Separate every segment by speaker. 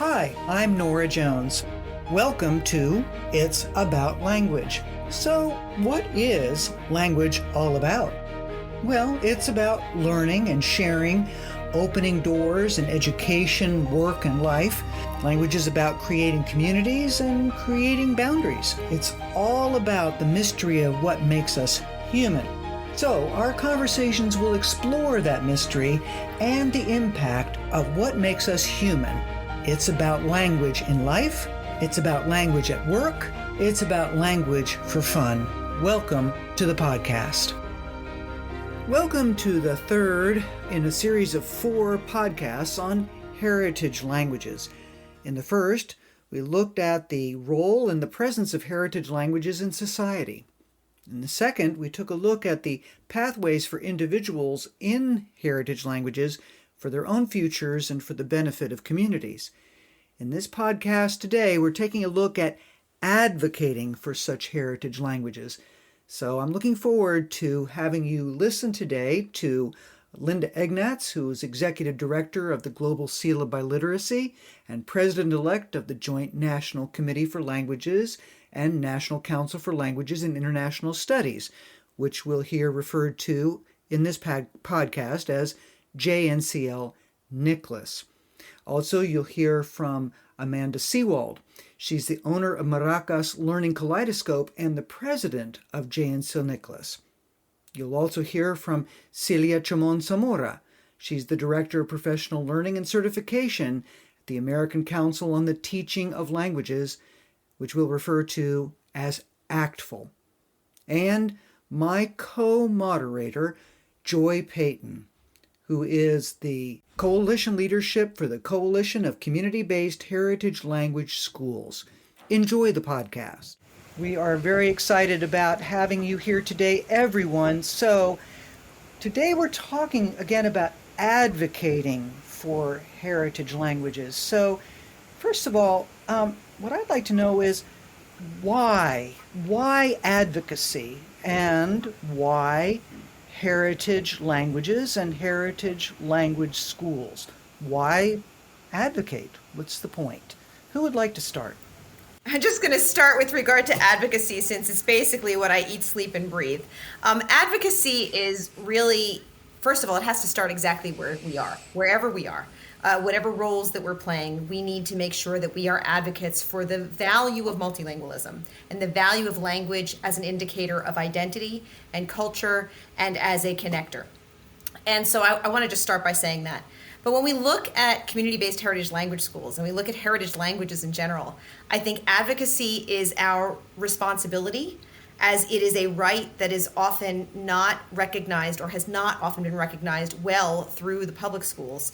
Speaker 1: Hi, I'm Norah Jones. Welcome to It's About Language. So, what is language all about? Well, it's about learning and sharing, opening doors in education, work, and life. Language is about creating communities and creating boundaries. It's all about the mystery of what makes us human. So, our conversations will explore that mystery and the impact of what makes us human. It's about language in life. It's about language at work. It's about language for fun. Welcome to the podcast. Welcome to the third in a series of 4 podcasts on heritage languages. In the first, we looked at the role and the presence of heritage languages in society. In the second, we took a look at the pathways for individuals in heritage languages for their own futures and for the benefit of communities. In this podcast today, we're taking a look at advocating for such heritage languages. So I'm looking forward to having you listen today to Linda Egnatz, who is Executive Director of the Global Seal of Biliteracy and President-elect of the Joint National Committee for Languages and National Council for Languages and International Studies, which we'll hear referred to in this podcast as JNCL Nicholas. Also, you'll hear from Amanda Seewald. She's the owner of Maracas Learning Kaleidoscope and the president of JNCL Nicholas. You'll also hear from Celia Zamora. She's the Director of Professional Learning and Certification at the American Council on the Teaching of Languages, which we'll refer to as ACTFL. And my co-moderator, Joy Peyton, who is the Coalition Leadership for the Coalition of Community-Based Heritage Language Schools. Enjoy the podcast. We are very excited about having you here today, everyone. So today we're talking again about advocating for heritage languages. So first of all, what I'd like to know is why advocacy and why heritage languages and heritage language schools? Why advocate? What's the point? Who would like to start?
Speaker 2: I'm just going to start with regard to advocacy, since it's basically what I eat, sleep, and breathe. Advocacy is really, first of all, it has to start exactly where we are, wherever we are. Whatever roles that we're playing, we need to make sure that we are advocates for the value of multilingualism and the value of language as an indicator of identity and culture and as a connector. And so I want to just start by saying that. But when we look at community-based heritage language schools and we look at heritage languages in general, I think advocacy is our responsibility, as it is a right that is often not recognized or has not often been recognized well through the public schools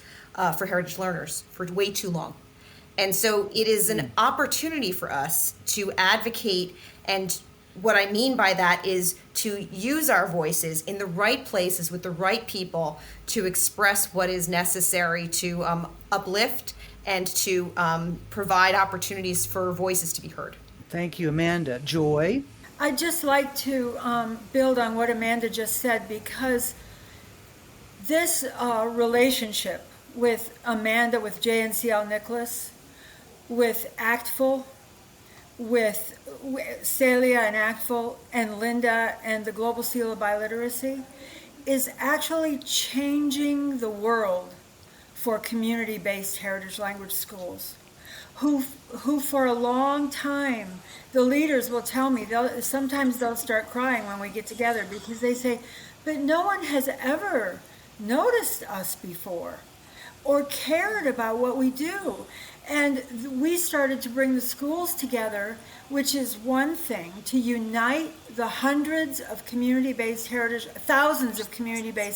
Speaker 2: for heritage learners for way too long. And so it is an opportunity for us to advocate, and what I mean by that is to use our voices in the right places with the right people to express what is necessary to uplift and to provide opportunities for voices to be heard.
Speaker 1: Thank you, Amanda. Joy?
Speaker 3: I'd just like to build on what Amanda just said, because this relationship with Amanda, with JNCL Nicholas, with ACTFL, with Celia and ACTFL, and Linda and the Global Seal of Biliteracy, is actually changing the world for community-based heritage language schools, who for a long time, the leaders will tell me, sometimes they'll start crying when we get together, because they say, but no one has ever noticed us before or cared about what we do. And we started to bring the schools together, which is one thing, to unite the thousands of community-based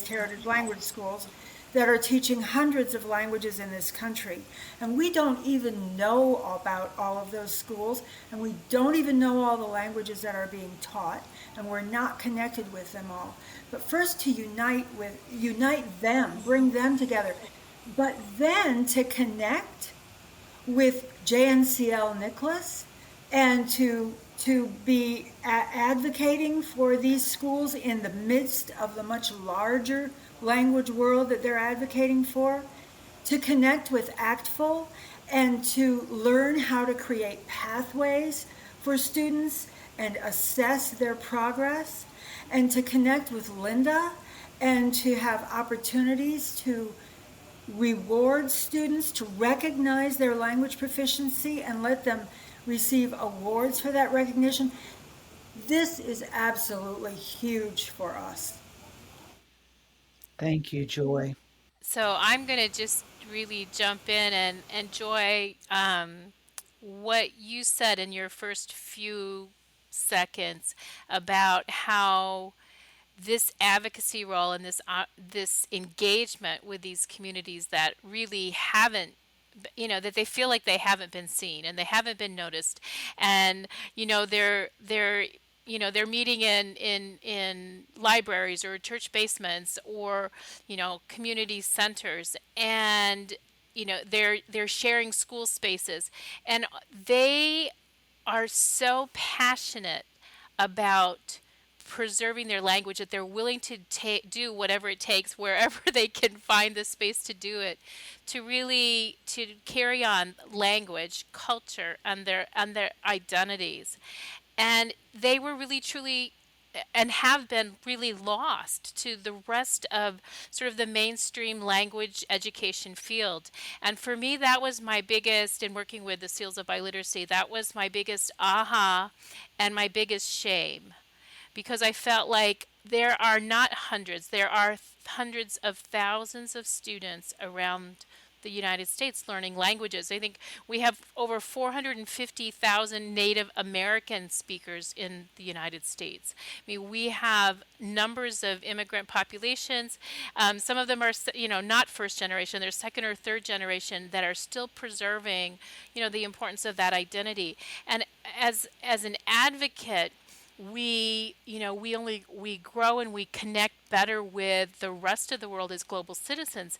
Speaker 3: heritage language schools that are teaching hundreds of languages in this country. And we don't even know about all of those schools, and we don't even know all the languages that are being taught, and we're not connected with them all. But first to unite them, bring them together, but then to connect with JNCL Nicholas and to be advocating for these schools in the midst of the much larger language world that they're advocating for, to connect with ACTFL and to learn how to create pathways for students and assess their progress, and to connect with Linda and to have opportunities to reward students, to recognize their language proficiency and let them receive awards for that recognition. This is absolutely huge for us.
Speaker 1: Thank you, Joy.
Speaker 4: So I'm going to just really jump in and enjoy what you said in your first few seconds about how this advocacy role and this engagement with these communities that really haven't, that they feel like they haven't been seen and they haven't been noticed, and they're meeting in libraries or church basements or community centers, and they're sharing school spaces, and they are so passionate about preserving their language that they're willing to do whatever it takes wherever they can find the space to do it, to carry on language, culture, and their identities. And they were really truly and have been really lost to the rest of sort of the mainstream language education field. And for me, that was my biggest, in working with the Seals of Biliteracy, that was my biggest aha and my biggest shame. Because I felt like there are not hundreds, there are hundreds of thousands of students around the United States learning languages. I think we have over 450,000 Native American speakers in the United States. I mean, we have numbers of immigrant populations. Some of them are, not first generation, they're second or third generation that are still preserving, the importance of that identity. And as an advocate, we grow and we connect better with the rest of the world as global citizens,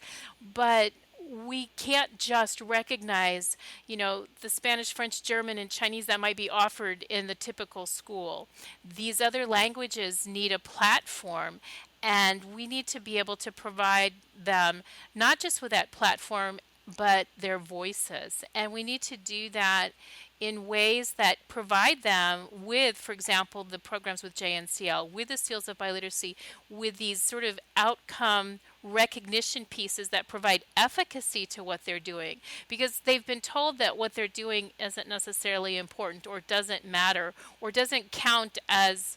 Speaker 4: but we can't just recognize, the Spanish, French, German, and Chinese that might be offered in the typical school. These other languages need a platform, and we need to be able to provide them not just with that platform, but their voices. And we need to do that in ways that provide them with, for example, the programs with JNCL, with the Seals of Biliteracy, with these sort of outcome recognition pieces that provide efficacy to what they're doing, because they've been told that what they're doing isn't necessarily important or doesn't matter or doesn't count as,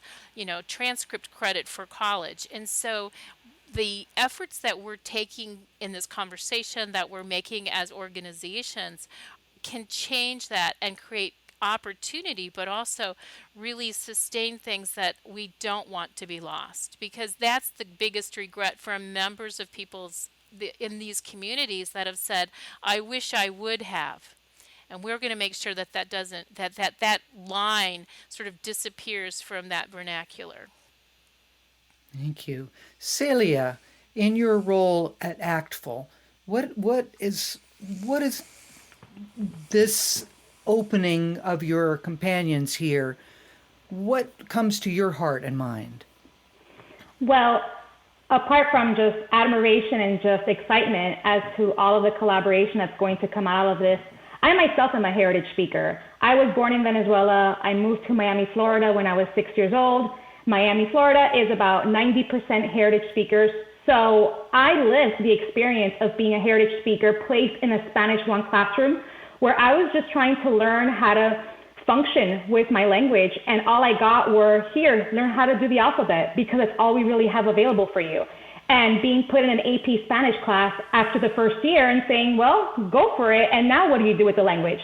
Speaker 4: transcript credit for college. And so the efforts that we're taking in this conversation, that we're making as organizations, can change that and create opportunity, but also really sustain things that we don't want to be lost, because that's the biggest regret from members of in these communities that have said, I wish I would have. And we're going to make sure that that line sort of disappears from that vernacular.
Speaker 1: Thank you. Celia, in your role at ACTFL, what is this opening of your companions here, what comes to your heart and mind?
Speaker 5: Well, apart from just admiration and just excitement as to all of the collaboration that's going to come out of this, I myself am a heritage speaker. I was born in Venezuela. I moved to Miami, Florida when I was 6 years old. Miami, Florida is about 90% heritage speakers. So I lived the experience of being a heritage speaker placed in a Spanish 1 classroom where I was just trying to learn how to function with my language. And all I got were, here, learn how to do the alphabet, because that's all we really have available for you. And being put in an AP Spanish class after the first year and saying, well, go for it. And now what do you do with the language?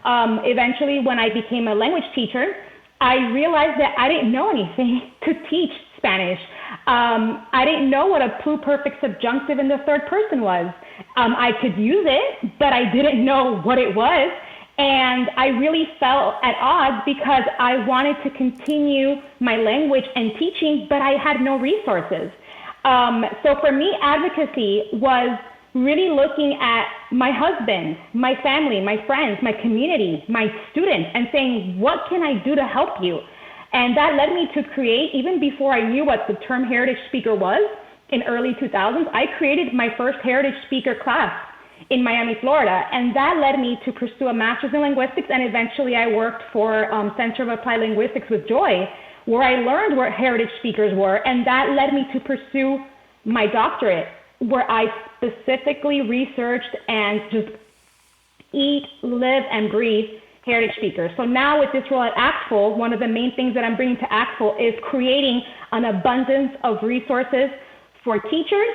Speaker 5: Eventually, when I became a language teacher, I realized that I didn't know anything to teach Spanish. I didn't know what a pluperfect subjunctive in the third person was. I could use it, but I didn't know what it was. And I really felt at odds because I wanted to continue my language and teaching, but I had no resources. So for me, advocacy was really looking at my husband, my family, my friends, my community, my students, and saying, what can I do to help you? And that led me to create, even before I knew what the term heritage speaker was, in early 2000s, I created my first heritage speaker class. in Miami, Florida. And that led me to pursue a master's in linguistics, and eventually I worked for Center of Applied Linguistics with Joy, where I learned what heritage speakers were, and that led me to pursue my doctorate, where I specifically researched and just eat, live, and breathe heritage speakers. So now with this role at ACTFL, one of the main things that I'm bringing to ACTFL is creating an abundance of resources for teachers,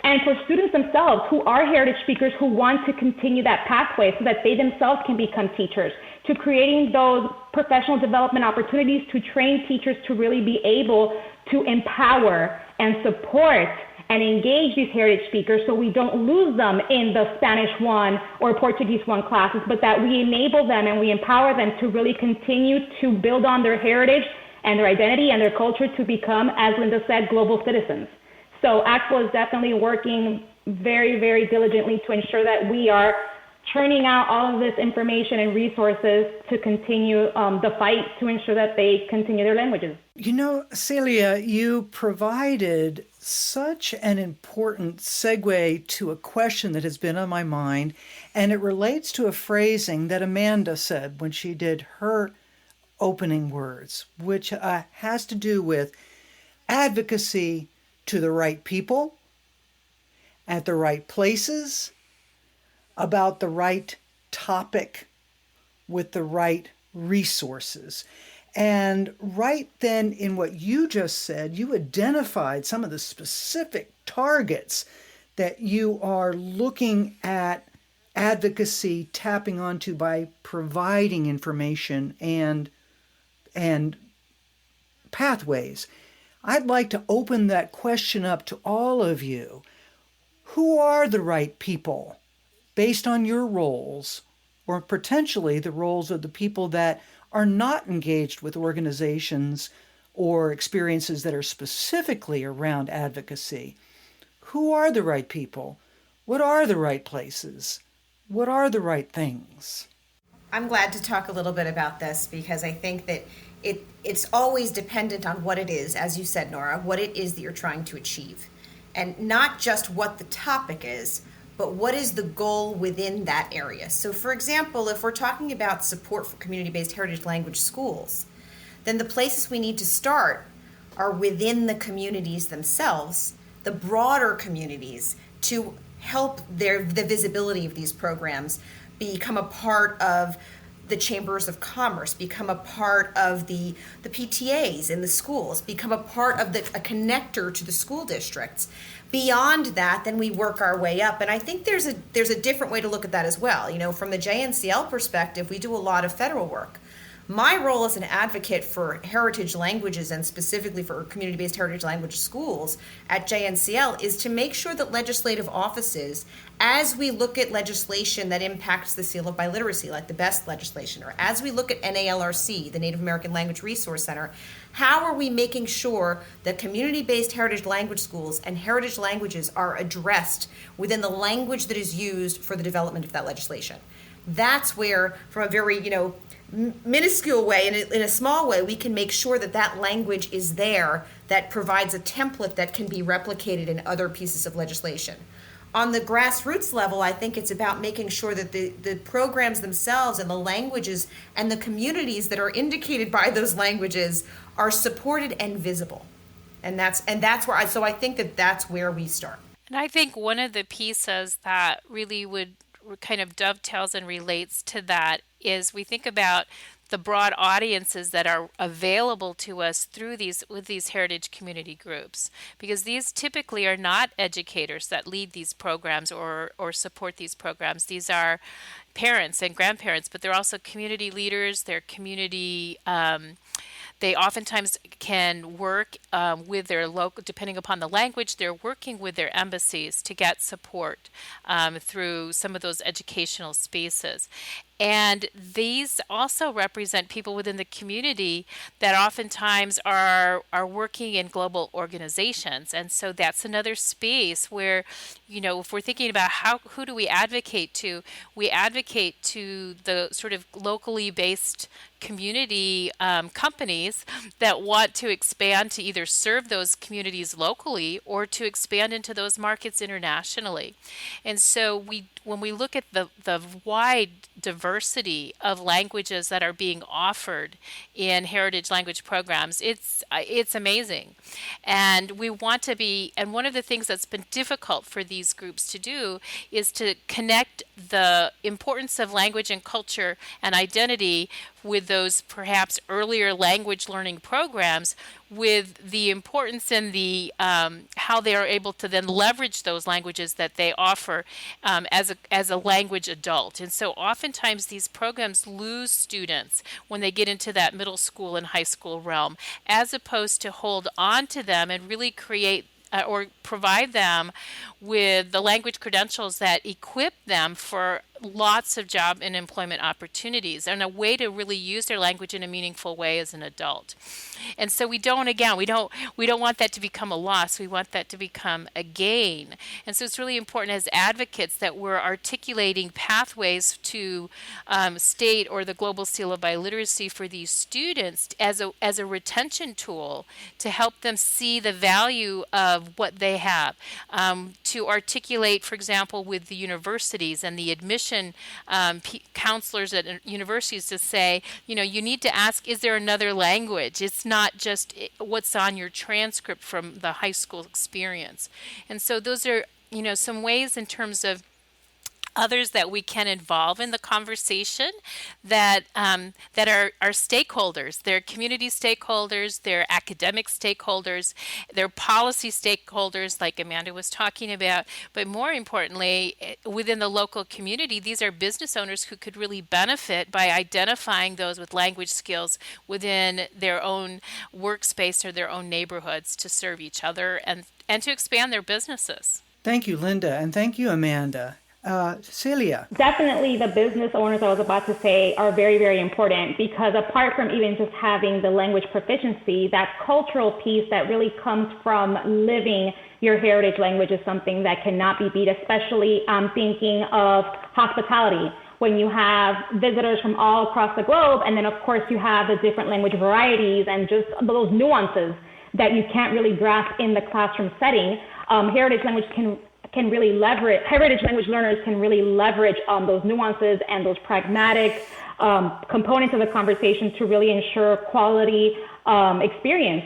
Speaker 5: and for students themselves who are heritage speakers who want to continue that pathway so that they themselves can become teachers, to creating those professional development opportunities to train teachers to really be able to empower and support and engage these heritage speakers so we don't lose them in the Spanish 1 or Portuguese 1 classes, but that we enable them and we empower them to really continue to build on their heritage and their identity and their culture to become, as Linda said, global citizens. So ACTFL is definitely working very, very diligently to ensure that we are churning out all of this information and resources to continue the fight to ensure that they continue their languages.
Speaker 1: You know, Celia, you provided such an important segue to a question that has been on my mind, and it relates to a phrasing that Amanda said when she did her opening words, which has to do with advocacy to the right people, at the right places, about the right topic, with the right resources. And right then in what you just said, you identified some of the specific targets that you are looking at advocacy tapping onto by providing information and pathways. I'd like to open that question up to all of you. Who are the right people based on your roles, or potentially the roles of the people that are not engaged with organizations or experiences that are specifically around advocacy? Who are the right people? What are the right places? What are the right things?
Speaker 2: I'm glad to talk a little bit about this because I think that it's always dependent on what it is, as you said, Norah, what it is that you're trying to achieve. And not just what the topic is, but what is the goal within that area. So for example, if we're talking about support for community-based heritage language schools, then the places we need to start are within the communities themselves, the broader communities, to help the visibility of these programs become a part of the chambers of commerce, become a part of the PTAs in the schools, become a part of a connector to the school districts. Beyond that, then we work our way up. And I think there's a different way to look at that as well. You know, from the JNCL perspective, we do a lot of federal work. My role as an advocate for heritage languages and specifically for community-based heritage language schools at JNCL is to make sure that legislative offices, as we look at legislation that impacts the seal of biliteracy, like the BEST legislation, or as we look at NALRC, the Native American Language Resource Center, how are we making sure that community-based heritage language schools and heritage languages are addressed within the language that is used for the development of that legislation? That's where, from a very, minuscule way, in a small way, we can make sure that that language is there, that provides a template that can be replicated in other pieces of legislation. On the grassroots level, I think it's about making sure that the programs themselves and the languages and the communities that are indicated by those languages are supported and visible. And that's where I think that's where we start.
Speaker 4: And I think one of the pieces that really would kind of dovetails and relates to that is we think about the broad audiences that are available to us through with these heritage community groups, because these typically are not educators that lead these programs or support these programs. These are parents and grandparents, but they're also community leaders, they're community they oftentimes can work with their local, depending upon the language, they're working with their embassies to get support through some of those educational spaces. And these also represent people within the community that oftentimes are working in global organizations. And so that's another space where, if we're thinking about who do we advocate to the sort of locally based community companies that want to expand to either serve those communities locally or to expand into those markets internationally. And so when we look at the wide diversity of languages that are being offered in heritage language programs, it's amazing. And we want to be, and one of the things that's been difficult for these groups to do is to connect the importance of language and culture and identity with those perhaps earlier language learning programs with the importance and the how they are able to then leverage those languages that they offer as a language adult. And so oftentimes these programs lose students when they get into that middle school and high school realm, as opposed to hold on to them and really create or provide them with the language credentials that equip them for lots of job and employment opportunities and a way to really use their language in a meaningful way as an adult. And so we don't want that to become a loss. We want that to become a gain. And so it's really important as advocates that we're articulating pathways to state or the Global Seal of Biliteracy for these students as a retention tool to help them see the value of what they have, to articulate, for example, with the universities and the admission counselors at universities to say, you need to ask, is there another language? It's not just what's on your transcript from the high school experience. And so those are, some ways in terms of others that we can involve in the conversation that are stakeholders. They're community stakeholders, they're academic stakeholders, they're policy stakeholders like Amanda was talking about, but more importantly, within the local community, these are business owners who could really benefit by identifying those with language skills within their own workspace or their own neighborhoods to serve each other and to expand their businesses.
Speaker 1: Thank you, Linda, and thank you, Amanda. Celia.
Speaker 5: Definitely the business owners I was about to say are very, very important, because apart from even just having the language proficiency, that cultural piece that really comes from living your heritage language is something that cannot be beat, especially thinking of hospitality. When you have visitors from all across the globe, and then of course you have the different language varieties and just those nuances that you can't really grasp in the classroom setting, heritage language heritage language learners can really leverage those nuances and those pragmatic components of the conversation to really ensure quality experience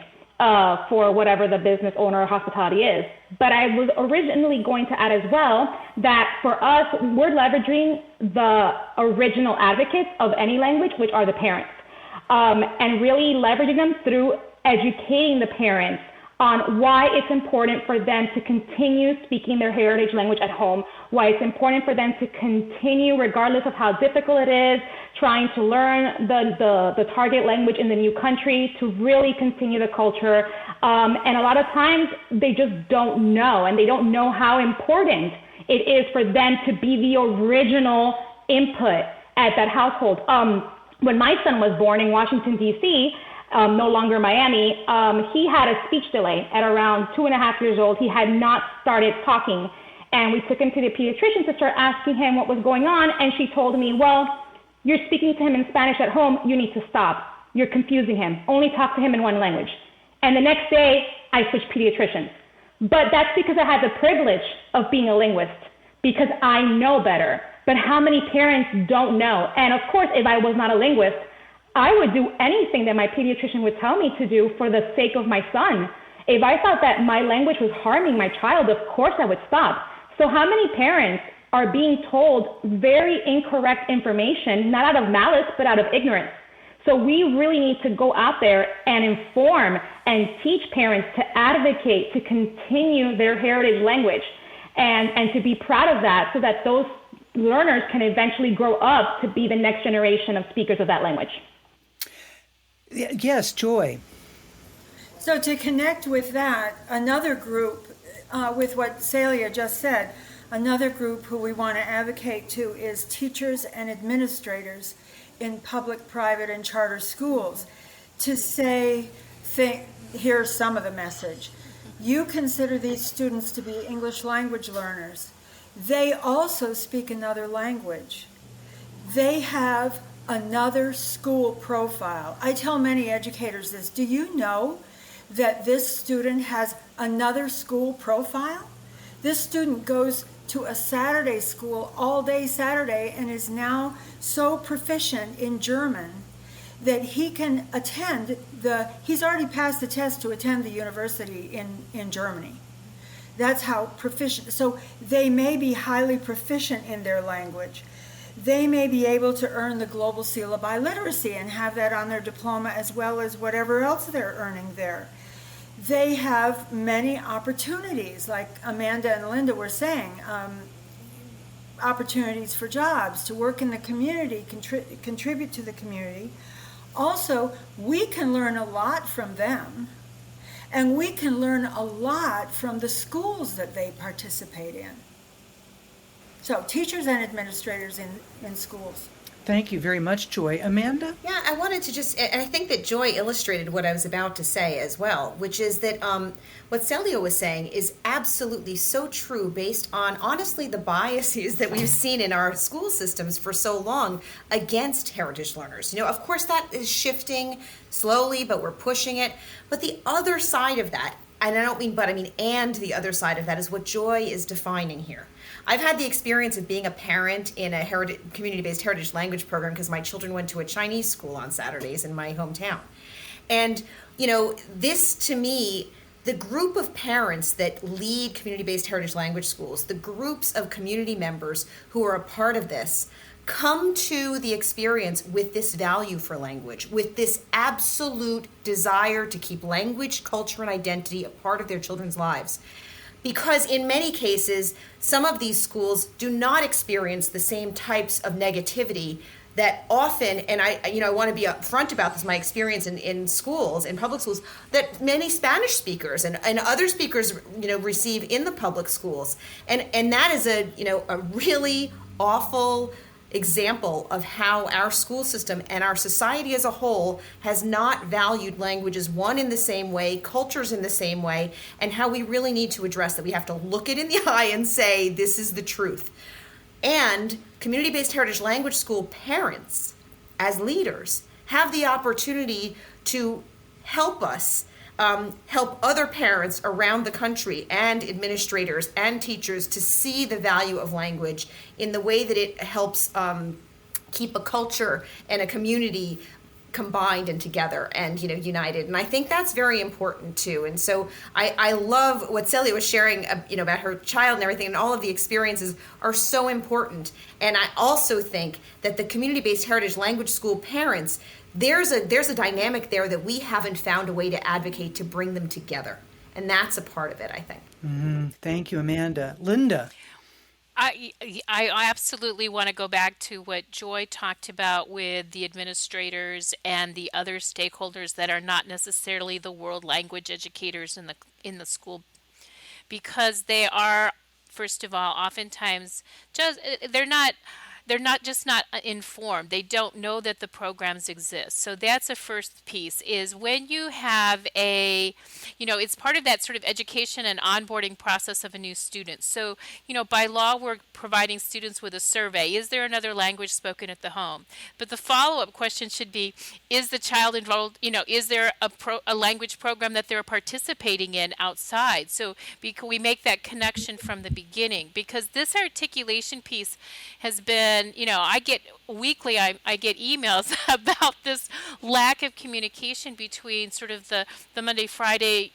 Speaker 5: for whatever the business owner or hospitality is. But I was originally going to add as well that for us, we're leveraging the original advocates of any language, which are the parents, and really leveraging them through educating the parents on why it's important for them to continue speaking their heritage language at home, why it's important for them to continue, regardless of how difficult it is, trying to learn the target language in the new country, to really continue the culture. And a lot of times they just don't know, and they don't know how important it is for them to be the original input at that household. When my son was born in Washington, D.C., no longer Miami, he had a speech delay at around 2.5 years old. He had not started talking. And we took him to the pediatrician to start asking him what was going on. And she told me, well, you're speaking to him in Spanish at home. You need to stop. You're confusing him. Only talk to him in one language. And the next day, I switched pediatricians. But that's because I had the privilege of being a linguist, because I know better. But how many parents don't know? And of course, if I was not a linguist, I would do anything that my pediatrician would tell me to do for the sake of my son. If I thought that my language was harming my child, of course I would stop. So how many parents are being told very incorrect information, not out of malice, but out of ignorance? So we really need to go out there and inform and teach parents to advocate, to continue their heritage language, and to be proud of that, so that those learners can eventually grow up to be the next generation of speakers of that language.
Speaker 1: Yes, Joy.
Speaker 3: So to connect with that, another group with what Celia just said, Another group who we want to advocate to is teachers and administrators in public, private, and charter schools to say, here's some of the message. You consider these students to be English language learners. They also speak another language. They have another school profile. I tell many educators this. Do you know that this student has another school profile? This student goes to a Saturday school all day Saturday and is now so proficient in German that he can attend he's already passed the test to attend the university in Germany. That's how proficient. So they may be highly proficient in their language. They may be able to earn the Global Seal of Biliteracy and have that on their diploma as well as whatever else they're earning there. They have many opportunities, like Amanda and Linda were saying, opportunities for jobs, to work in the community, contribute to the community. Also, we can learn a lot from them, and we can learn a lot from the schools that they participate in. So, teachers and administrators in schools.
Speaker 1: Thank you very much, Joy. Amanda?
Speaker 2: Yeah, I wanted to and I think that Joy illustrated what I was about to say as well, which is that what Celia was saying is absolutely so true based on, honestly, the biases that we've seen in our school systems for so long against heritage learners. Of course, that is shifting slowly, but we're pushing it. But the other side of that, and I don't mean but, I mean and the other side of that is what Joy is defining here. I've had the experience of being a parent in a community-based heritage language program because my children went to a Chinese school on Saturdays in my hometown. And, this to me, the group of parents that lead community-based heritage language schools, the groups of community members who are a part of this, come to the experience with this value for language, with this absolute desire to keep language, culture, and identity a part of their children's lives. Because in many cases, some of these schools do not experience the same types of negativity that often, and I want to be upfront about this, my experience in schools, in public schools, that many Spanish speakers and other speakers, receive in the public schools. And that is a really awful example of how our school system and our society as a whole has not valued languages, one, in the same way, cultures in the same way, and how we really need to address that. We have to look it in the eye and say, this is the truth. And community-based heritage language school parents, as leaders, have the opportunity to help us help other parents around the country and administrators and teachers to see the value of language in the way that it helps keep a culture and a community combined and together and united. And I think that's very important too. And so I love what Celia was sharing about her child and everything, and all of the experiences are so important. And I also think that the community-based heritage language school parents, there's a dynamic there that we haven't found a way to advocate to bring them together. And that's a part of it, I think.
Speaker 1: Thank you, Amanda. Linda?
Speaker 4: I absolutely want to go back to what Joy talked about with the administrators and the other stakeholders that are not necessarily the world language educators in the school, because they are, first of all, oftentimes they're not informed. They don't know that the programs exist. So that's a first piece, is when you have it's part of that sort of education and onboarding process of a new student. So, by law, we're providing students with a survey. Is there another language spoken at the home? But the follow-up question should be, is the child enrolled, is there a language program that they're participating in outside? So we make that connection from the beginning, because this articulation piece has been, I get weekly, I get emails about this lack of communication between sort of the Monday, Friday,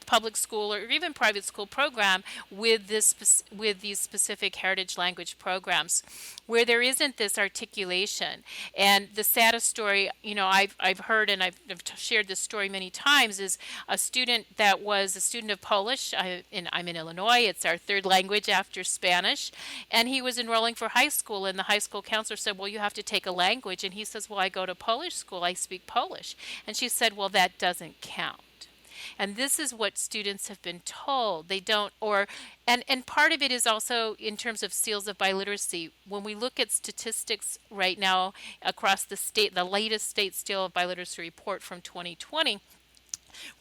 Speaker 4: public school or even private school program with these specific heritage language programs, where there isn't this articulation. And the saddest story, I've heard, and I've shared this story many times, is a student that was a student of Polish. I'm in Illinois. It's our third language after Spanish. And he was enrolling for high school, and the high school counselor said, well, you have to take a language. And he says, well, I go to Polish school. I speak Polish. And she said, well, that doesn't count. And this is what students have been told. They don't, and part of it is also in terms of seals of biliteracy. When we look at statistics right now across the state, the latest state seal of biliteracy report from 2020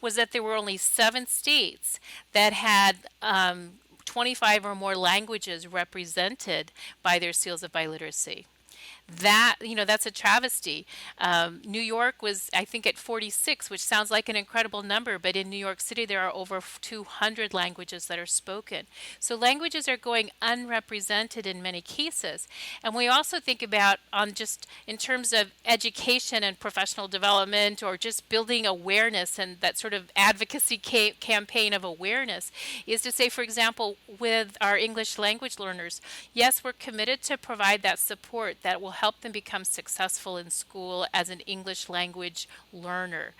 Speaker 4: was that there were only 7 states that had 25 or more languages represented by their seals of biliteracy. That, that's a travesty. New York was, I think, at 46, which sounds like an incredible number, but in New York City there are over 200 languages that are spoken. So languages are going unrepresented in many cases. And we also think about on just in terms of education and professional development, or just building awareness, and that sort of advocacy campaign of awareness is to say, for example, with our English language learners, yes, we're committed to provide that support that will help them become successful in school as an English language learner,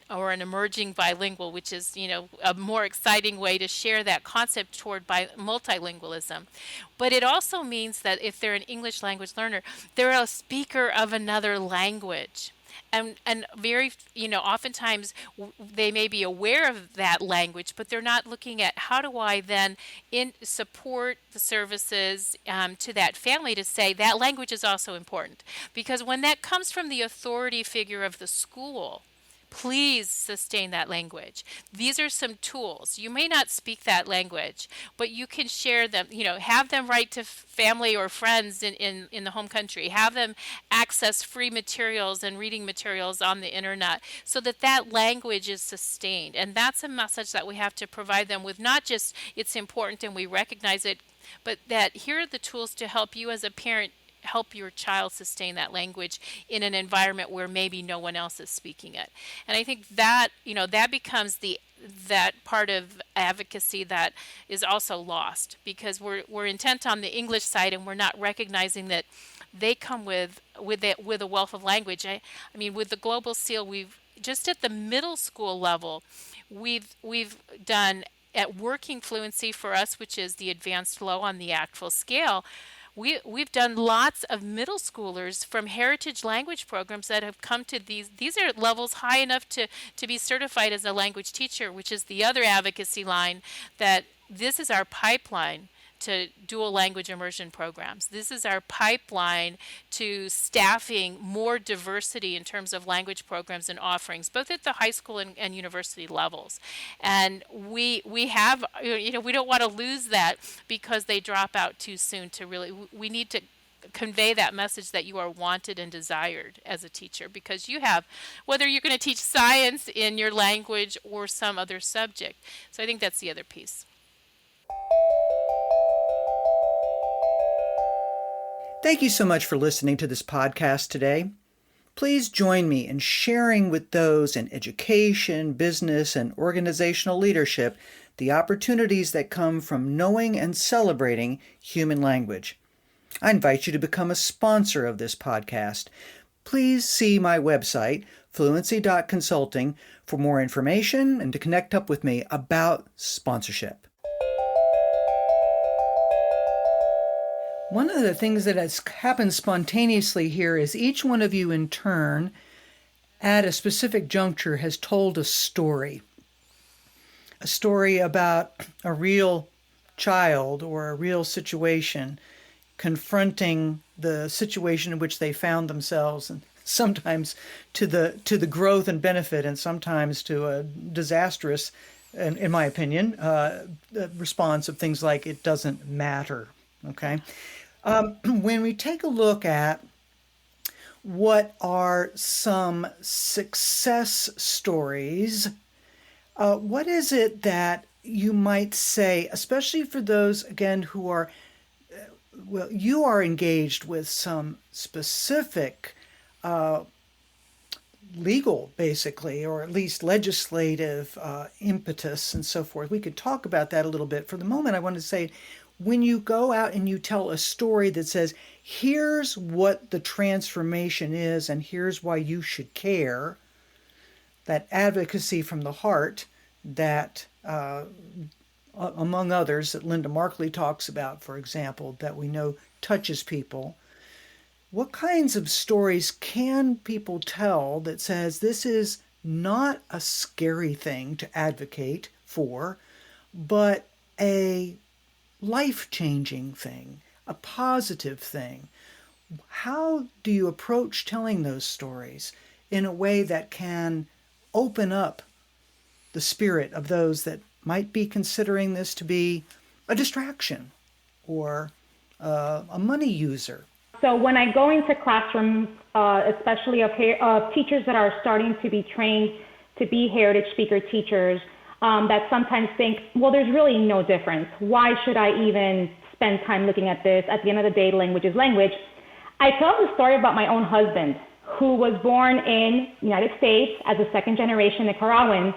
Speaker 4: or an emerging bilingual, which is, a more exciting way to share that concept toward multilingualism. But it also means that if they're an English language learner, they're a speaker of another language. And very, oftentimes they may be aware of that language, but they're not looking at how do I then support the services to that family to say that language is also important. Because when that comes from the authority figure of the school, please sustain that language. These are some tools. You may not speak that language, but you can share them, have them write to family or friends in the home country. Have them access free materials and reading materials on the internet so that that language is sustained. And that's a message that we have to provide them with, not just it's important and we recognize it, but that here are the tools to help you as a parent help your child sustain that language in an environment where maybe no one else is speaking it. And I think that, that becomes that part of advocacy that is also lost, because we're intent on the English side and we're not recognizing that they come with a wealth of language. I mean, with the Global Seal, we've just at the middle school level, we've done at working fluency for us, which is the advanced low on the ACTFL scale. We've done lots of middle schoolers from heritage language programs that have come to these are levels high enough to be certified as a language teacher, which is the other advocacy line, that this is our pipeline to dual language immersion programs. This is our pipeline to staffing more diversity in terms of language programs and offerings, both at the high school and university levels. And we have, we don't want to lose that because they drop out too soon. We need to convey that message that you are wanted and desired as a teacher, because you have, whether you're going to teach science in your language or some other subject. So I think that's the other piece.
Speaker 1: Thank you so much for listening to this podcast today. Please join me in sharing with those in education, business, and organizational leadership the opportunities that come from knowing and celebrating human language. I invite you to become a sponsor of this podcast. Please see my website, fluency.consulting, for more information and to connect up with me about sponsorship. One of the things that has happened spontaneously here is each one of you in turn, at a specific juncture, has told a story about a real child or a real situation confronting the situation in which they found themselves, and sometimes to the growth and benefit, and sometimes to a disastrous, in my opinion, response of things like it doesn't matter. Okay. When we take a look at what are some success stories, what is it that you might say, especially for those, again, who are, you are engaged with some specific legal, basically, or at least legislative impetus and so forth. We could talk about that a little bit. For the moment, I want to say, when you go out and you tell a story that says, here's what the transformation is and here's why you should care, that advocacy from the heart that, among others, that Linda Markley talks about, for example, that we know touches people, what kinds of stories can people tell that says this is not a scary thing to advocate for, but a life-changing thing, a positive thing. How do you approach telling those stories in a way that can open up the spirit of those that might be considering this to be a distraction or a money user?
Speaker 5: So when I go into classrooms, especially of teachers that are starting to be trained to be heritage speaker teachers, that sometimes think, well, there's really no difference. Why should I even spend time looking at this? At the end of the day, language is language. I tell the story about my own husband, who was born in the United States as a second-generation Nicaraguan.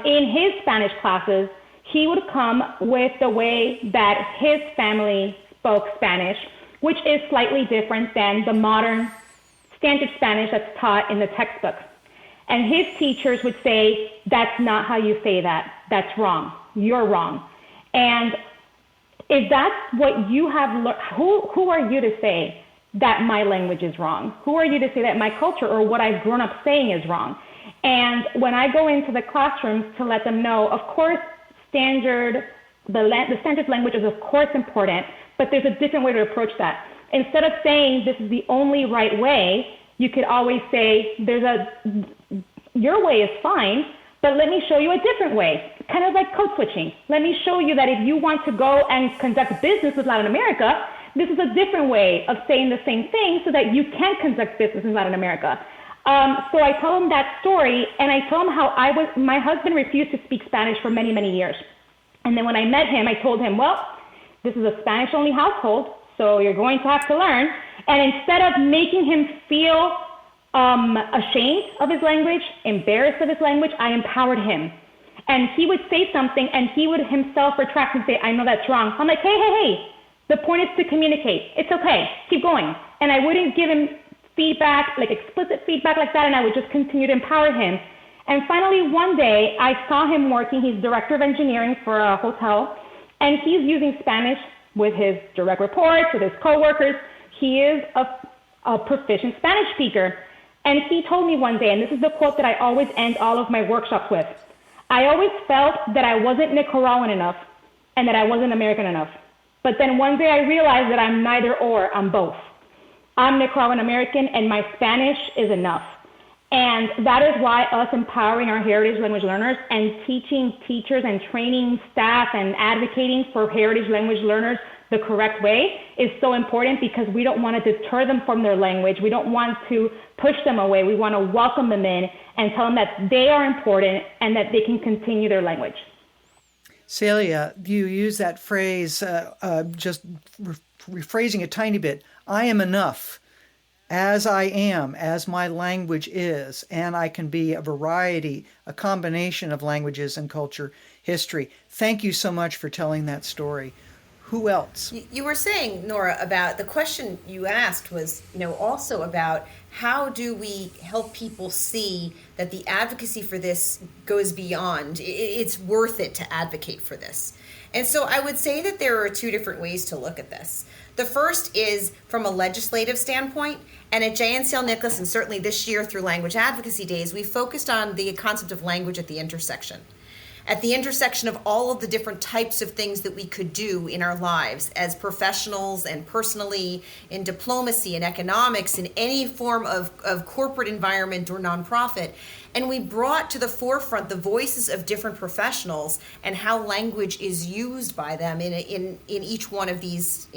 Speaker 5: In his Spanish classes, he would come with the way that his family spoke Spanish, which is slightly different than the modern standard Spanish that's taught in the textbook. And his teachers would say, that's not how you say that. That's wrong. You're wrong. And if that's what you have learned, who are you to say that my language is wrong? Who are you to say that my culture or what I've grown up saying is wrong? And when I go into the classrooms to let them know, of course, the standard language is of course important, but there's a different way to approach that. Instead of saying this is the only right way, you could always say your way is fine, but let me show you a different way. Kind of like code switching. Let me show you that if you want to go and conduct business with Latin America, this is a different way of saying the same thing so that you can conduct business in Latin America. So I tell him that story, and I tell him how my husband refused to speak Spanish for many, many years. And then when I met him, I told him, well, this is a Spanish-only household, so you're going to have to learn. And instead of making him feel ashamed of his language, embarrassed of his language, I empowered him. And he would say something, and he would himself retract and say, I know that's wrong. I'm like, hey. The point is to communicate. It's okay. Keep going. And I wouldn't give him feedback, like explicit feedback like that, and I would just continue to empower him. And finally, one day, I saw him working. He's director of engineering for a hotel, and he's using Spanish with his direct reports, with his coworkers. He is a proficient Spanish speaker. And he told me one day, and this is the quote that I always end all of my workshops with, I always felt that I wasn't Nicaraguan enough and that I wasn't American enough. But then one day I realized that I'm neither or, I'm both. I'm Nicaraguan American and my Spanish is enough. And that is why us empowering our heritage language learners and teaching teachers and training staff and advocating for heritage language learners the correct way is so important, because we don't want to deter them from their language. We don't want to push them away. We want to welcome them in and tell them that they are important and that they can continue their language.
Speaker 1: Celia, you use that phrase, just rephrasing a tiny bit, I am enough as I am, as my language is, and I can be a variety, a combination of languages and culture, history. Thank you so much for telling that story. Who else?
Speaker 2: You were saying, Norah, about the question you asked was, also about how do we help people see that the advocacy for this goes beyond, it's worth it to advocate for this. And so I would say that there are two different ways to look at this. The first is from a legislative standpoint, and at JNCL Nicholas, and certainly this year through Language Advocacy Days, we focused on the concept of language at the intersection. At the intersection of all of the different types of things that we could do in our lives as professionals and personally, in diplomacy and economics, in any form of corporate environment or nonprofit. And we brought to the forefront the voices of different professionals and how language is used by them in each one of these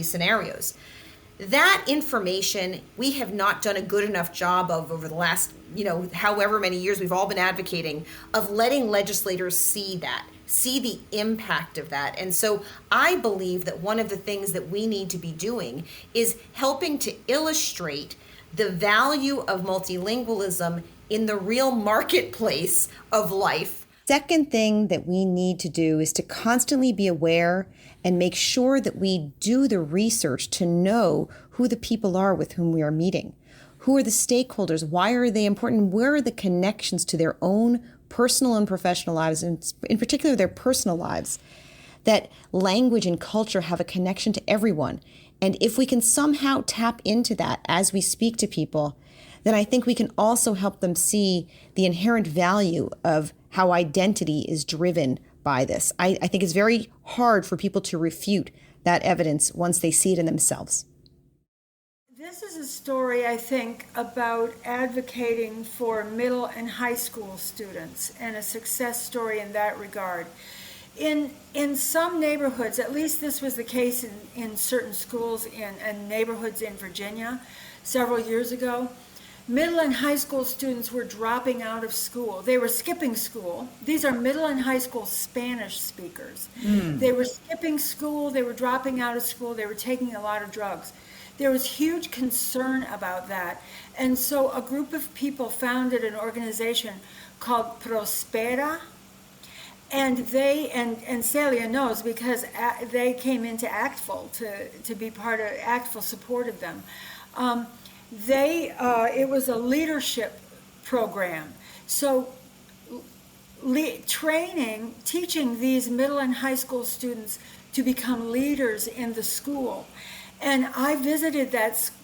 Speaker 2: scenarios. That information we have not done a good enough job of over the last, however many years we've all been advocating, of letting legislators see the impact of that. And so I believe that one of the things that we need to be doing is helping to illustrate the value of multilingualism in the real marketplace of life.
Speaker 6: Second thing that we need to do is to constantly be aware and make sure that we do the research to know who the people are with whom we are meeting. Who are the stakeholders? Why are they important? Where are the connections to their own personal and professional lives, and in particular their personal lives? That language and culture have a connection to everyone. And if we can somehow tap into that as we speak to people, then I think we can also help them see the inherent value of how identity is driven by this. I think it's very hard for people to refute that evidence once they see it in themselves.
Speaker 3: This is a story, I think, about advocating for middle and high school students, and a success story in that regard. In some neighborhoods, at least this was the case in certain schools and neighborhoods in Virginia several years ago, middle and high school students were dropping out of school. They were skipping school. These are middle and high school Spanish speakers. They were skipping school, they were dropping out of school, they were taking a lot of drugs. There was huge concern about that. And so a group of people founded an organization called Prospera. And they, and Celia knows because they came into ACTFL to be part of, ACTFL supported them. It was a leadership program. So training, teaching these middle and high school students to become leaders in the school. And I visited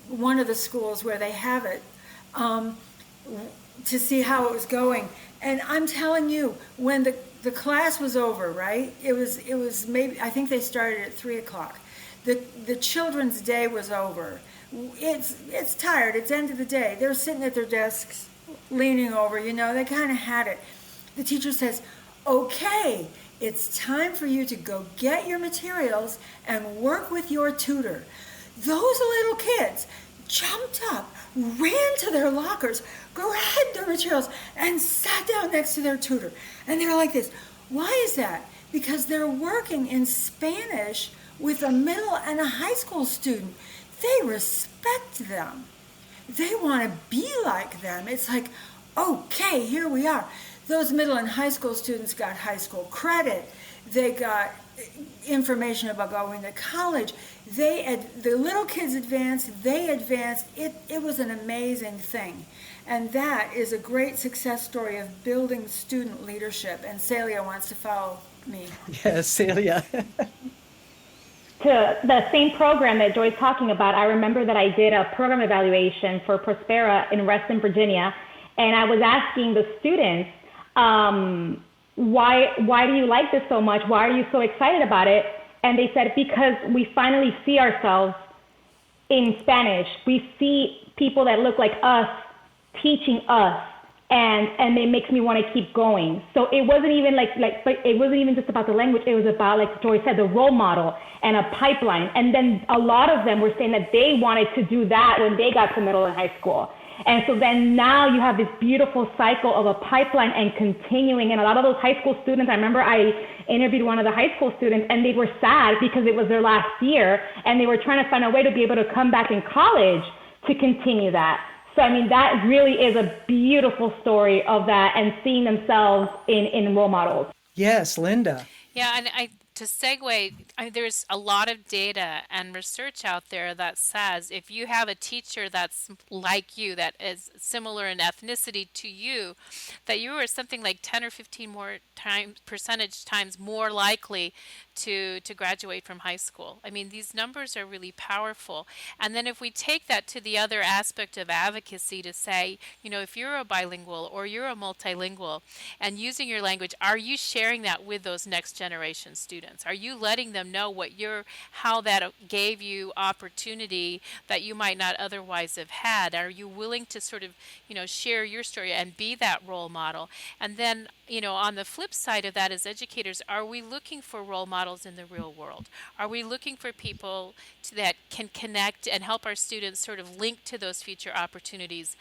Speaker 3: one of the schools where they have it to see how it was going. And I'm telling you, when the class was over, right? It was maybe, I think they started at 3:00. The children's day was over. It's tired. It's end of the day. They're sitting at their desks, leaning over. They kind of had it. The teacher says, "Okay, it's time for you to go get your materials and work with your tutor." Those little kids jumped up, ran to their lockers, grabbed their materials, and sat down next to their tutor. And they were like this. Why is that? Because they're working in Spanish with a middle and a high school student. They respect them. They want to be like them. It's like, okay, here we are. Those middle and high school students got high school credit. They got information about going to college. The little kids advanced, they advanced. It was an amazing thing. And that is a great success story of building student leadership. And Celia wants to follow me.
Speaker 1: Yes, Celia.
Speaker 5: To the same program that Joy's talking about, I remember that I did a program evaluation for Prospera in Reston, Virginia, and I was asking the students, why do you like this so much? Why are you so excited about it? And they said, because we finally see ourselves in Spanish. We see people that look like us teaching us, and it makes me want to keep going. So it wasn't even it wasn't even just about the language. It was about, like Joy said, the role model and a pipeline. And then a lot of them were saying that they wanted to do that when they got to middle and high school. And so then now you have this beautiful cycle of a pipeline and continuing. And a lot of those high school students, I remember I interviewed one of the high school students, and they were sad because it was their last year, and they were trying to find a way to be able to come back in college to continue that. So, I mean, that really is a beautiful story of that and seeing themselves in role models.
Speaker 1: Yes, Linda.
Speaker 4: Yeah, and to segue, there's a lot of data and research out there that says if you have a teacher that's like you, that is similar in ethnicity to you, that you are something like 10 or 15 more percentage times more likely to graduate from high school. I mean, these numbers are really powerful. And then if we take that to the other aspect of advocacy to say, if you're a bilingual or you're a multilingual and using your language, are you sharing that with those next generation students? Are you letting them know how that gave you opportunity that you might not otherwise have had? Are you willing to sort of, share your story and be that role model? And then, on the flip side of that, as educators, are we looking for role models in the real world? Are we looking for people that can connect and help our students sort of link to those future opportunities?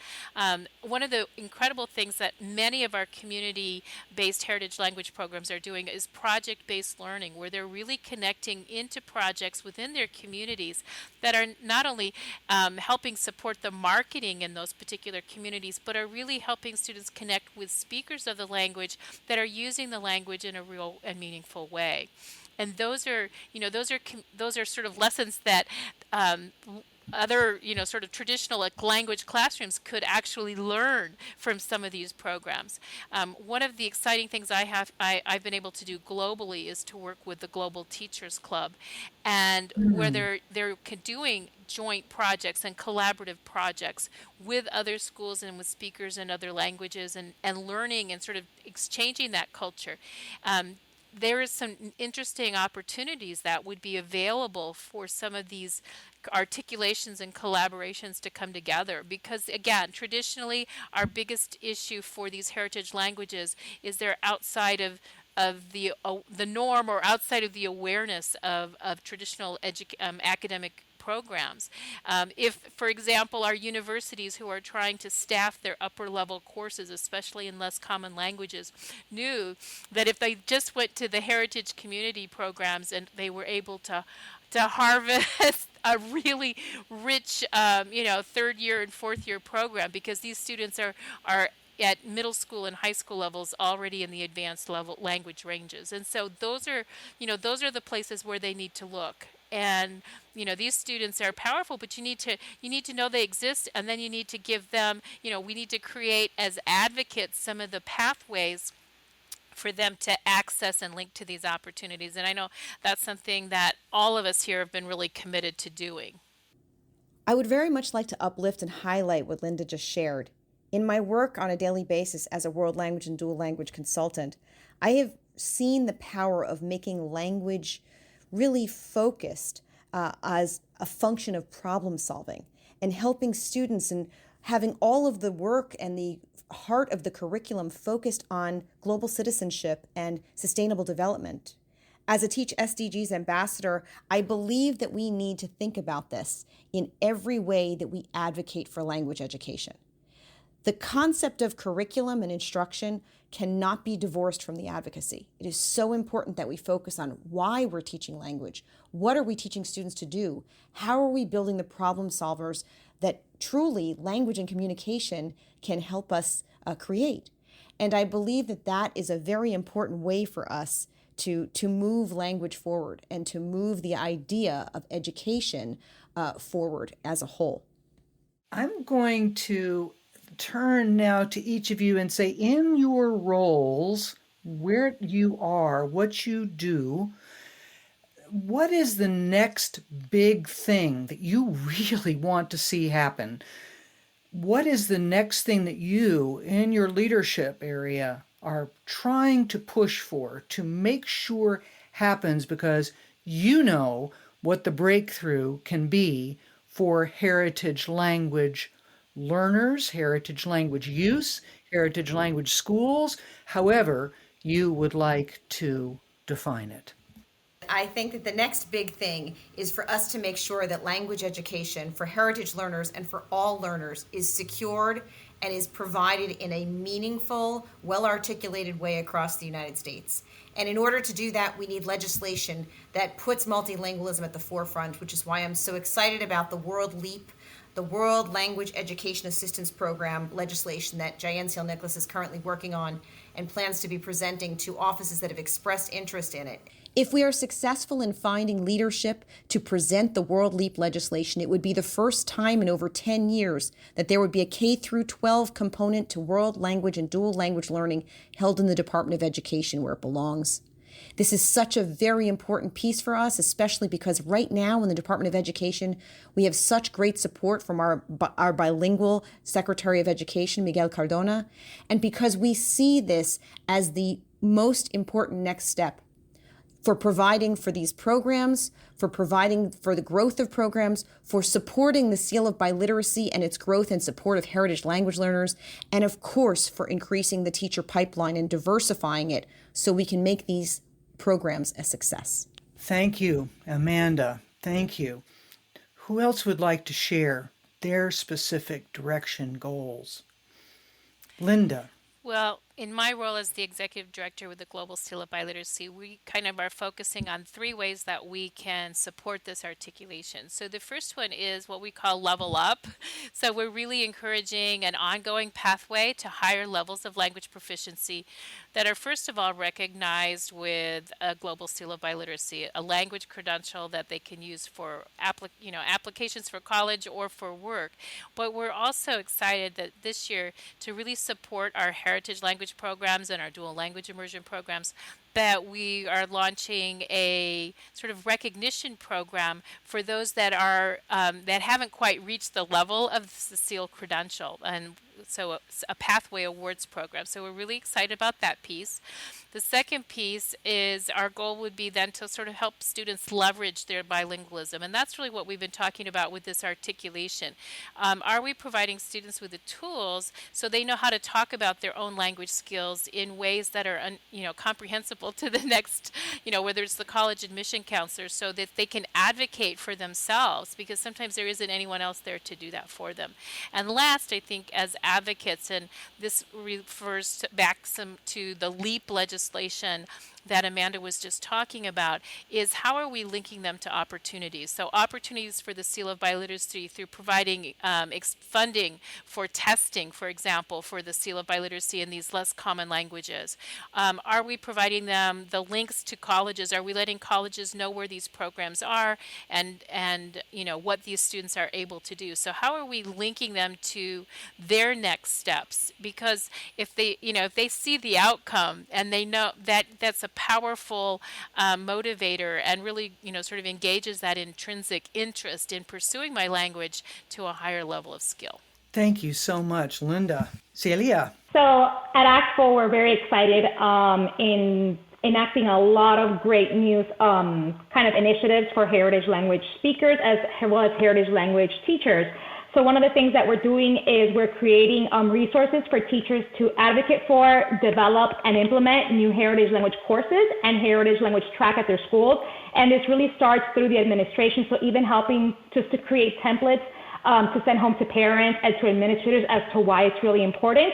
Speaker 4: One of the incredible things that many of our community-based heritage language programs are doing is project-based learning, where they're really connecting into projects within their communities that are not only helping support the marketing in those particular communities, but are really helping students connect with speakers of the language that are using the language in a real and meaningful way. And those are sort of lessons that other, sort of traditional like language classrooms could actually learn from some of these programs. One of the exciting things I've been able to do globally is to work with the Global Teachers Club, and where they're doing joint projects and collaborative projects with other schools and with speakers in other languages, and learning and sort of exchanging that culture. There is some interesting opportunities that would be available for some of these articulations and collaborations to come together, because again, traditionally our biggest issue for these heritage languages is they're outside of the norm, or outside of the awareness of traditional academic programs. If, for example, our universities who are trying to staff their upper level courses, especially in less common languages, knew that if they just went to the heritage community programs and they were able to harvest a really rich, third year and fourth year program, because these students are at middle school and high school levels already in the advanced level language ranges. And so those are the places where they need to look. And these students are powerful, but you need to know they exist, and then you need to give them, we need to create as advocates some of the pathways for them to access and link to these opportunities. And I know that's something that all of us here have been really committed to doing.
Speaker 6: I would very much like to uplift and highlight what Linda just shared. In my work on a daily basis as a world language and dual language consultant, I have seen the power of making language really focused as a function of problem solving, and helping students, and having all of the work and the heart of the curriculum focused on global citizenship and sustainable development. As a Teach SDGs ambassador, I believe that we need to think about this in every way that we advocate for language education. The concept of curriculum and instruction cannot be divorced from the advocacy. It is so important that we focus on why we're teaching language. What are we teaching students to do? How are we building the problem solvers that truly language and communication can help us create? And I believe that that is a very important way for us to move language forward, and to move the idea of education forward as a whole.
Speaker 1: I'm going to turn now to each of you and say, in your roles, where you are, what you do, what is the next big thing that you really want to see happen? What is the next thing that you, in your leadership area, are trying to push for, to make sure happens, because you know what the breakthrough can be for heritage language learners, heritage language use, heritage language schools, however you would like to define it?
Speaker 2: I think that the next big thing is for us to make sure that language education for heritage learners and for all learners is secured and is provided in a meaningful, well-articulated way across the United States. And in order to do that, we need legislation that puts multilingualism at the forefront, which is why I'm so excited about the World LEAP, the World Language Education Assistance Program legislation that Jayen Seal-Nicholas is currently working on and plans to be presenting to offices that have expressed interest in it.
Speaker 6: If we are successful in finding leadership to present the World LEAP legislation, it would be the first time in over 10 years that there would be a K-12 component to world language and dual language learning held in the Department of Education, where it belongs. This is such a very important piece for us, especially because right now in the Department of Education, we have such great support from our bilingual Secretary of Education, Miguel Cardona, and because we see this as the most important next step for providing for these programs, for providing for the growth of programs, for supporting the seal of biliteracy and its growth and support of heritage language learners, and of course for increasing the teacher pipeline and diversifying it so we can make these programs a success.
Speaker 1: Thank you, Amanda. Thank you. Who else would like to share their specific direction goals? Linda.
Speaker 4: Well, In my role as the executive director with the Global Seal of Biliteracy, we kind of are focusing on three ways that we can support this articulation. So the first one is what we call level up. So we're really encouraging an ongoing pathway to higher levels of language proficiency that are first of all recognized with a Global Seal of Biliteracy, a language credential that they can use for applications for college or for work. But we're also excited that this year to really support our heritage language programs and our dual language immersion programs, that we are launching a sort of recognition program for those that are that haven't quite reached the level of the SEAL credential, and so a pathway awards program. So we're really excited about that piece. The second piece is our goal would be then to sort of help students leverage their bilingualism, and that's really what we've been talking about with this articulation. Are we providing students with the tools so they know how to talk about their own language skills in ways that are comprehensible to the next, whether it's the college admission counselor, so that they can advocate for themselves, because sometimes there isn't anyone else there to do that for them. And last, I think as advocates, and this refers back to the LEAP legislation that Amanda was just talking about, is how are we linking them to opportunities? So opportunities for the Seal of Biliteracy through providing funding for testing, for example, for the Seal of Biliteracy in these less common languages. Are we providing them the links to colleges? Are we letting colleges know where these programs are and what these students are able to do? So how are we linking them to their next steps? Because if they see the outcome and they know that that's a powerful motivator, and really sort of engages that intrinsic interest in pursuing my language to a higher level of skill.
Speaker 1: Thank you so much, Linda. Celia.
Speaker 5: So at Act 4, we're very excited in enacting a lot of great new kind of initiatives for heritage language speakers as well as heritage language teachers. So one of the things that we're doing is we're creating resources for teachers to advocate for, develop, and implement new heritage language courses and heritage language track at their schools. And this really starts through the administration, so even helping just to create templates to send home to parents and to administrators as to why it's really important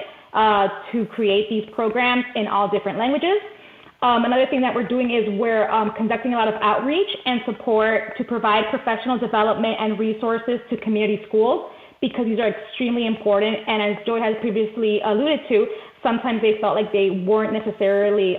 Speaker 5: to create these programs in all different languages. Another thing that we're doing is we're conducting a lot of outreach and support to provide professional development and resources to community schools, because these are extremely important. And as Joy has previously alluded to, sometimes they felt like they weren't necessarily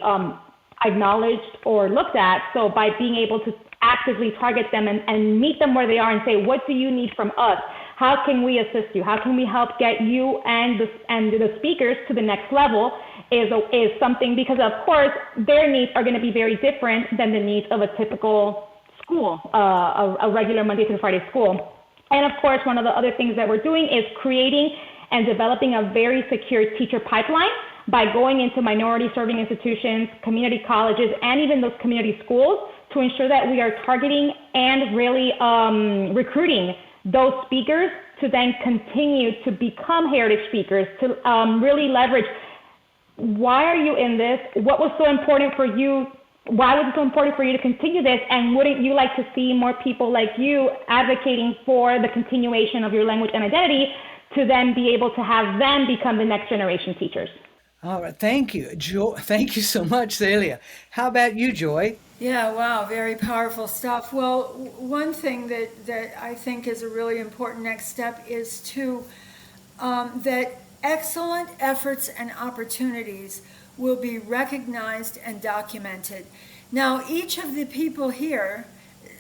Speaker 5: acknowledged or looked at. So by being able to actively target them and meet them where they are and say, what do you need from us? How can we assist you? How can we help get you and the speakers to the next level is something, because of course their needs are going to be very different than the needs of a typical school, a regular Monday through Friday school. And of course, one of the other things that we're doing is creating and developing a very secure teacher pipeline by going into minority serving institutions, community colleges, and even those community schools to ensure that we are targeting and really recruiting those speakers to then continue to become heritage speakers, to really leverage, why are you in this? What was so important for you? Why was it so important for you to continue this? And wouldn't you like to see more people like you advocating for the continuation of your language and identity, to then be able to have them become the next generation teachers?
Speaker 1: All right. Thank you, Joy. Thank you so much, Celia. How about you, Joy?
Speaker 3: Yeah, wow, very powerful stuff. Well, one thing that I think is a really important next step is to that excellent efforts and opportunities will be recognized and documented. Now, each of the people here,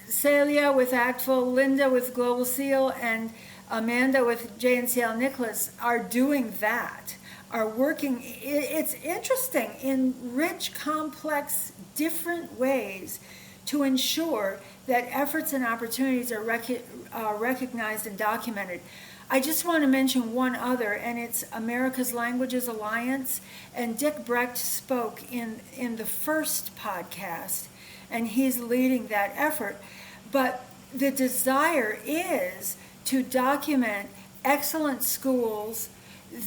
Speaker 3: Celia with ACTFL, Linda with Global Seal, and Amanda with JNCL Nicholas are doing that, are working. It's interesting in rich, complex, different ways to ensure that efforts and opportunities are recognized and documented. I just want to mention one other, and it's America's Languages Alliance. And Dick Brecht spoke in the first podcast, and he's leading that effort. But the desire is to document excellent schools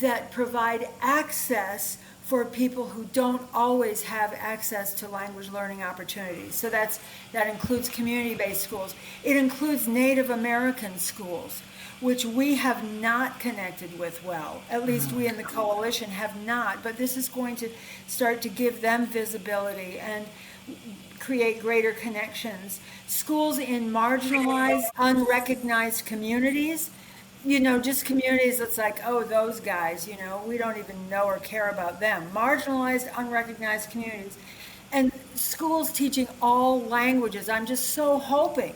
Speaker 3: that provide access for people who don't always have access to language learning opportunities. So that includes community-based schools. It includes Native American schools. which we have not connected with well. At least we in the coalition have not, but this is going to start to give them visibility and create greater connections. Schools in marginalized, unrecognized communities, just communities that's like, oh, those guys, we don't even know or care about them. Marginalized, unrecognized communities. And schools teaching all languages. I'm just so hoping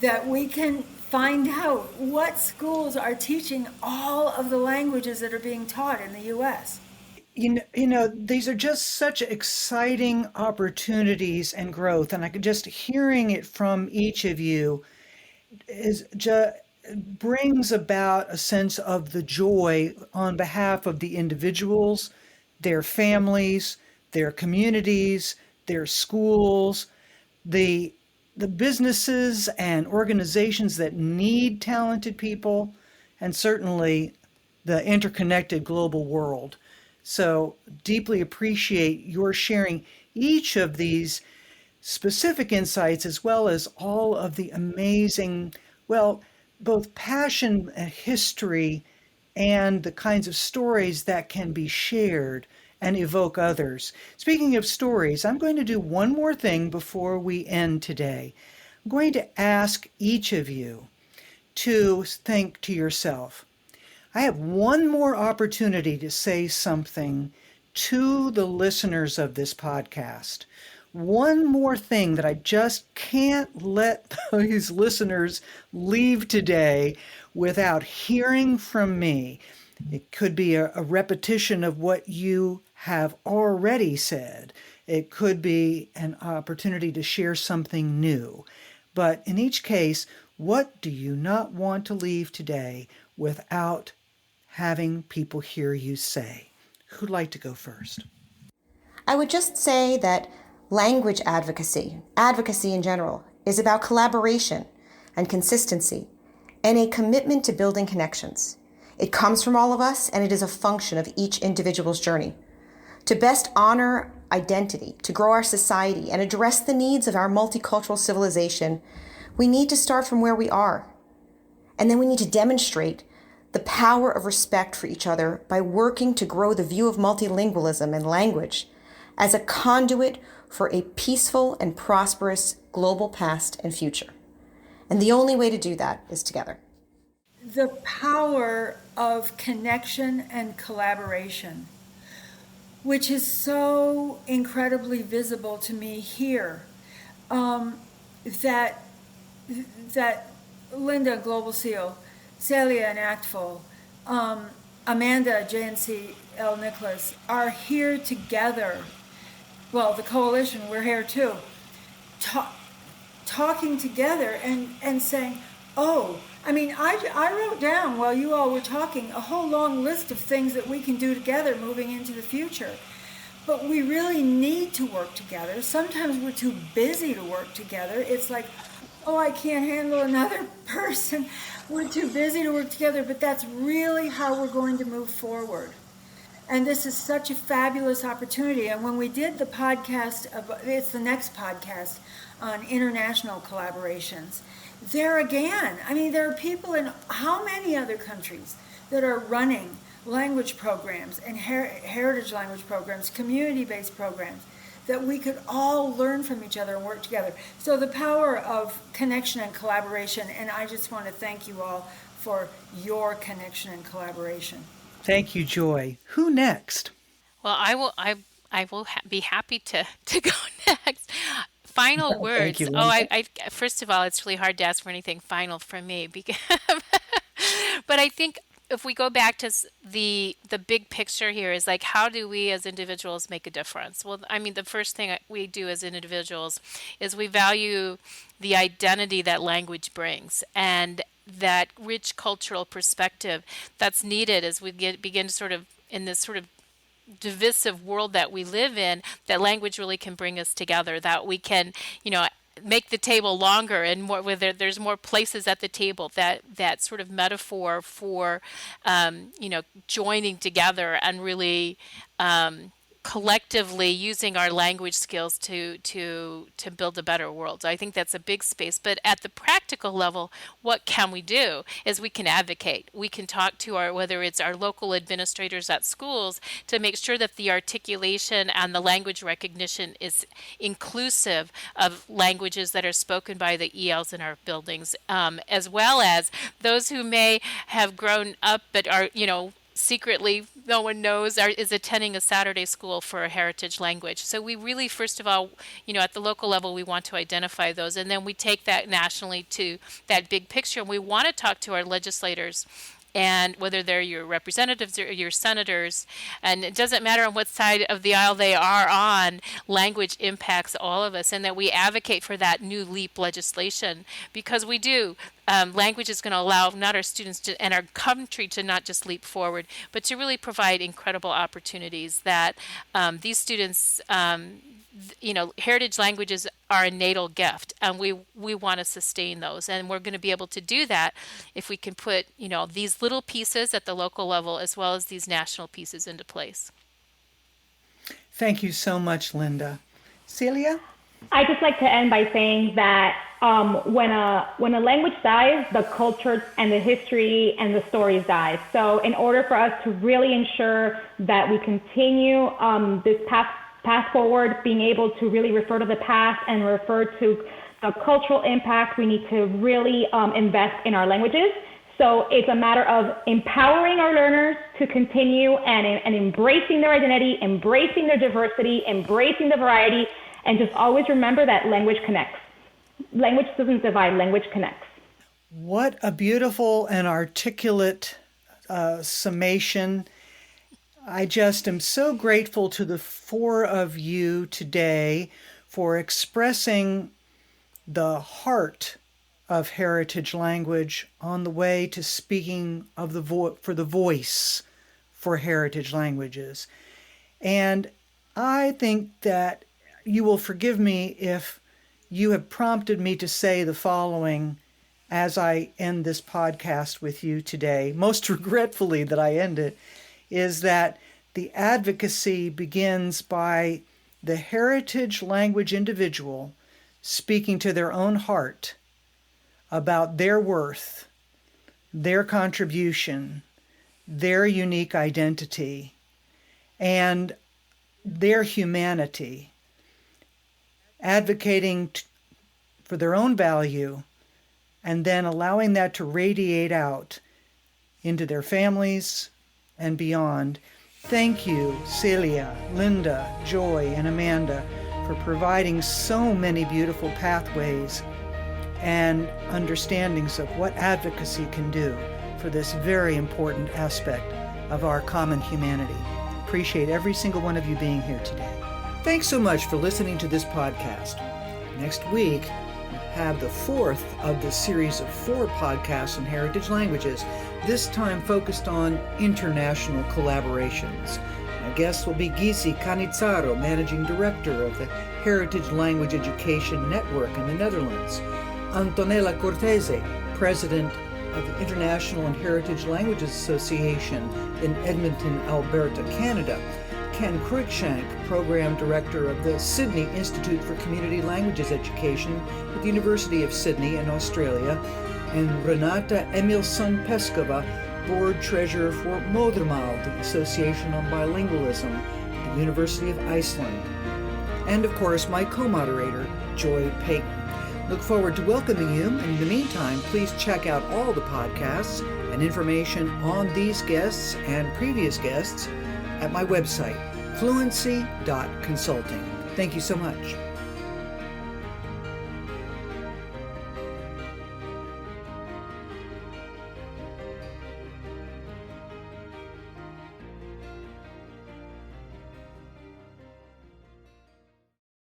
Speaker 3: that we can find out what schools are teaching all of the languages that are being taught in the U.S.
Speaker 1: These are just such exciting opportunities and growth. And I could just hearing it from each of you is just brings about a sense of the joy on behalf of the individuals, their families, their communities, their schools, the businesses and organizations that need talented people, and certainly the interconnected global world. So deeply appreciate your sharing each of these specific insights as well as all of the amazing, both passion and history and the kinds of stories that can be shared and evoke others. Speaking of stories, I'm going to do one more thing before we end today. I'm going to ask each of you to think to yourself, I have one more opportunity to say something to the listeners of this podcast. One more thing that I just can't let these listeners leave today without hearing from me. It could be a repetition of what you have already said. It could be an opportunity to share something new. But in each case, what do you not want to leave today without having people hear you say? Who'd like to go first?
Speaker 6: I would just say that language advocacy in general, is about collaboration and consistency and a commitment to building connections. It comes from all of us, and it is a function of each individual's journey. To best honor identity, to grow our society, and address the needs of our multicultural civilization, we need to start from where we are. And then we need to demonstrate the power of respect for each other by working to grow the view of multilingualism and language as a conduit for a peaceful and prosperous global past and future. And the only way to do that is together.
Speaker 3: The power of connection and collaboration, which is so incredibly visible to me here, that Linda, Global Seal, Celia Egnatz, Amanda, J&C-L. Nicholas, are here together. Well, the coalition, we're here too, talking together and saying, I wrote down while you all were talking a whole long list of things that we can do together moving into the future. But we really need to work together. Sometimes we're too busy to work together. It's like, I can't handle another person. We're too busy to work together, but that's really how we're going to move forward. And this is such a fabulous opportunity. And when we did the podcast, it's the next podcast on international collaborations, there again, there are people in how many other countries that are running language programs and heritage language programs, community-based programs, that we could all learn from each other and work together. So the power of connection and collaboration, and I just want to thank you all for your connection and collaboration.
Speaker 1: Thank you, Joy. Who next?
Speaker 4: Well, I will be happy to go next. Final words.
Speaker 1: Thank you, Linda.
Speaker 4: I first of all, it's really hard to ask for anything final from me, but I think if we go back to the big picture here is like, how do we as individuals make a difference? Well, the first thing we do as individuals is we value the identity that language brings and that rich cultural perspective that's needed as we begin to sort of in this sort of divisive world that we live in, that language really can bring us together, that we can, make the table longer and more, where there's more places at the table, that sort of metaphor for, joining together and really collectively using our language skills to build a better world. So I think that's a big space. But at the practical level, what can we do? Is we can advocate. We can talk to whether it's our local administrators at schools, to make sure that the articulation and the language recognition is inclusive of languages that are spoken by the ELs in our buildings, as well as those who may have grown up but are, secretly, no one knows, is attending a Saturday school for a heritage language. So we really, first of all, at the local level, we want to identify those. And then we take that nationally to that big picture. And we want to talk to our legislators, and whether they're your representatives or your senators, and it doesn't matter on what side of the aisle they are on, language impacts all of us, and that we advocate for that new LEAP legislation, because we do. Language is going to allow not our students and our country to not just leap forward, but to really provide incredible opportunities that these students, heritage languages are a natal gift, and we want to sustain those. And we're going to be able to do that if we can put, these little pieces at the local level as well as these national pieces into place.
Speaker 1: Thank you so much, Linda. Celia?
Speaker 5: I'd just like to end by saying that when a language dies, the culture and the history and the stories die. So in order for us to really ensure that we continue this path forward, being able to really refer to the past and refer to the cultural impact, we need to really invest in our languages. So it's a matter of empowering our learners to continue and embracing their identity, embracing their diversity, embracing the variety, and just always remember that language connects. Language doesn't divide, language connects.
Speaker 1: What a beautiful and articulate summation. I just am so grateful to the four of you today for expressing the heart of heritage language on the way to speaking of for the voice for heritage languages. And I think that you will forgive me if you have prompted me to say the following as I end this podcast with you today, most regretfully that I end it, is that the advocacy begins by the heritage language individual speaking to their own heart about their worth, their contribution, their unique identity, and their humanity, advocating for their own value, and then allowing that to radiate out into their families and beyond. Thank you, Celia, Linda, Joy, and Amanda, for providing so many beautiful pathways and understandings of what advocacy can do for this very important aspect of our common humanity. Appreciate every single one of you being here today. Thanks so much for listening to this podcast. Next week, we'll have the fourth of the series of 4 podcasts on heritage languages, this time focused on international collaborations. My guest will be Gysi Canizzaro, Managing Director of the Heritage Language Education Network in the Netherlands, Antonella Cortese, President of the International and Heritage Languages Association in Edmonton, Alberta, Canada, Ken Cruikshank, Program Director of the Sydney Institute for Community Languages Education at the University of Sydney in Australia, and Renata Emilsson Peskova, Board Treasurer for Modermal, the Association on Bilingualism at the University of Iceland, and of course my co-moderator, Joy Peyton. Look forward to welcoming you, and in the meantime, please check out all the podcasts and information on these guests and previous guests at my website, fluency.consulting. Thank you so much.